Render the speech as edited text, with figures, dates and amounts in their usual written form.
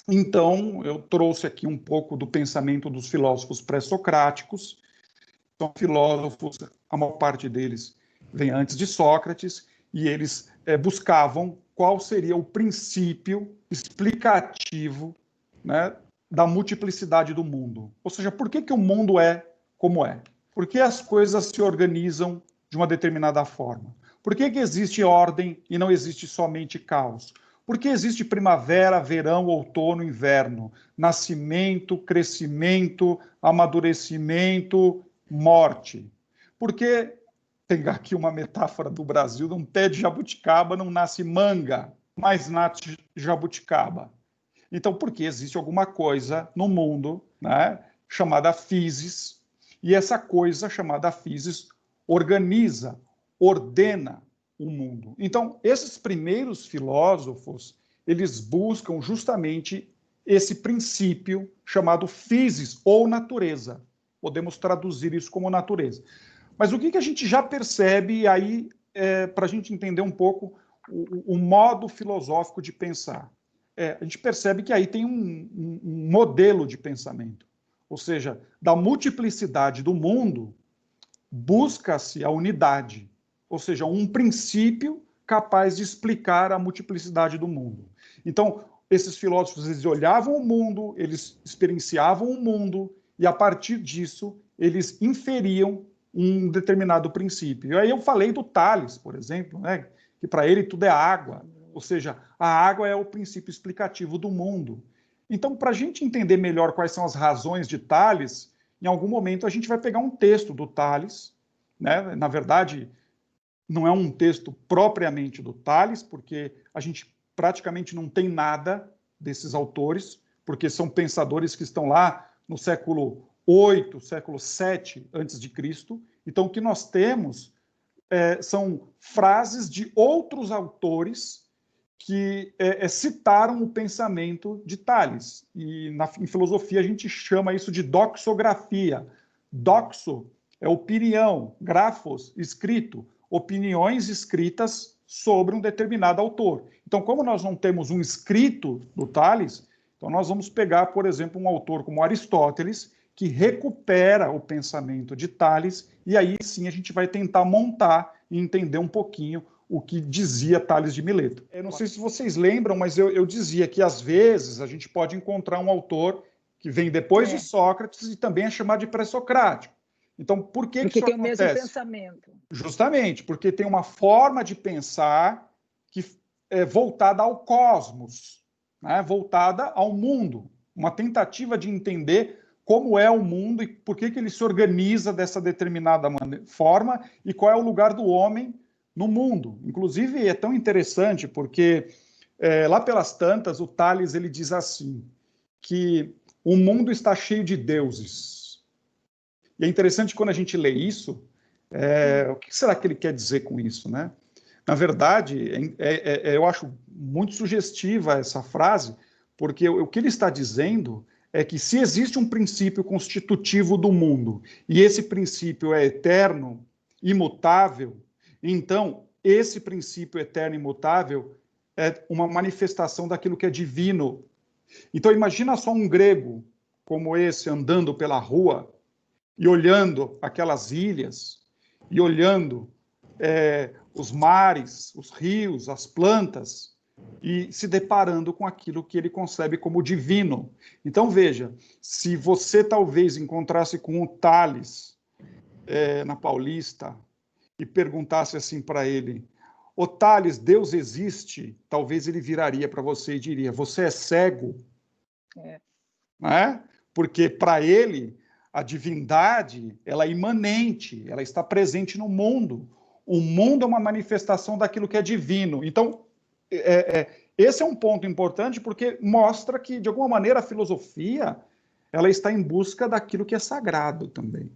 Então, eu trouxe aqui um pouco do pensamento dos filósofos pré-socráticos. São filósofos, a maior parte deles vem antes de Sócrates, e eles buscavam qual seria o princípio explicativo, né, da multiplicidade do mundo. Ou seja, por que o mundo é como é? Por que as coisas se organizam de uma determinada forma? Por que existe ordem e não existe somente caos? Por que existe primavera, verão, outono, inverno? Nascimento, crescimento, amadurecimento, morte. Porque, tem aqui uma metáfora do Brasil, num pé de jabuticaba não nasce manga, mas nasce jabuticaba. Então, porque existe alguma coisa no mundo, né, chamada physis, e essa coisa chamada physis organiza, ordena o mundo. Então, esses primeiros filósofos, eles buscam justamente esse princípio chamado physis ou natureza. Podemos traduzir isso como natureza. Mas o que a gente já percebe aí, para a gente entender um pouco o modo filosófico de pensar? A gente percebe que aí tem um modelo de pensamento. Ou seja, da multiplicidade do mundo, busca-se a unidade. Ou seja, um princípio capaz de explicar a multiplicidade do mundo. Então, esses filósofos, eles olhavam o mundo, eles experienciavam o mundo, e a partir disso, eles inferiam um determinado princípio. E aí eu falei do Tales, por exemplo, né, que para ele tudo é água, ou seja, a água é o princípio explicativo do mundo. Então, para a gente entender melhor quais são as razões de Tales, em algum momento a gente vai pegar um texto do Tales, né? Na verdade, não é um texto propriamente do Tales, porque a gente praticamente não tem nada desses autores, porque são pensadores que estão lá no século 8, século 7 antes de Cristo. Então, o que nós temos são frases de outros autores que citaram o pensamento de Tales. E em filosofia a gente chama isso de doxografia. Doxo é opinião, grafos, escrito, opiniões escritas sobre um determinado autor. Então, como nós não temos um escrito do Tales, então nós vamos pegar, por exemplo, um autor como Aristóteles, que recupera o pensamento de Tales, e aí sim a gente vai tentar montar e entender um pouquinho o que dizia Tales de Mileto. Eu não sei se vocês lembram, mas eu dizia que às vezes a gente pode encontrar um autor que vem depois de Sócrates e também é chamado de pré-socrático. Então, por que isso tem acontece? O mesmo pensamento. Justamente, porque tem uma forma de pensar que é voltada ao cosmos, né? Voltada ao mundo, uma tentativa de entender como é o mundo e por que ele se organiza dessa determinada forma e qual é o lugar do homem no mundo. Inclusive, é tão interessante porque lá pelas tantas, o Tales ele diz assim, que o mundo está cheio de deuses. E é interessante quando a gente lê isso, o que será que ele quer dizer com isso, né? Na verdade, eu acho muito sugestiva essa frase, porque o que ele está dizendo é que se existe um princípio constitutivo do mundo, e esse princípio é eterno, imutável, então esse princípio eterno e imutável é uma manifestação daquilo que é divino. Então imagina só um grego como esse andando pela rua e olhando aquelas ilhas, e olhando os mares, os rios, as plantas, e se deparando com aquilo que ele concebe como divino. Então, veja, se você talvez encontrasse com o Tales na Paulista e perguntasse assim para ele, ô Tales, Deus existe? Talvez ele viraria para você e diria, você é cego? Né? Porque para ele, a divindade ela é imanente, ela está presente no mundo. O mundo é uma manifestação daquilo que é divino. Então, esse é um ponto importante porque mostra que, de alguma maneira, a filosofia ela está em busca daquilo que é sagrado também.